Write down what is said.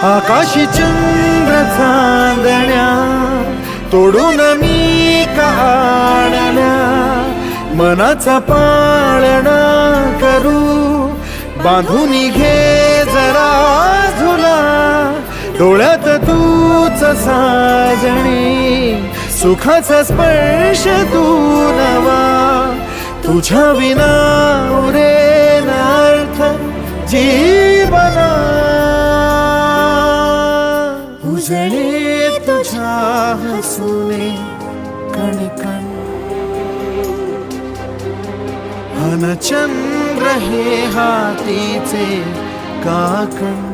आकाशी चंद्र चांदण्या तोडून मी काढल्या, मनाचा पाळणा करू बांधून घे जरा झुला, डोळ्यात तूच साजणी, सुखाचा स्पर्श तू नवा, तुझ्या विना उरेन अर्थ जीवना, उजळे तुझ्या हसूने कणकण, अन चंद्र हे हातीचे काकण.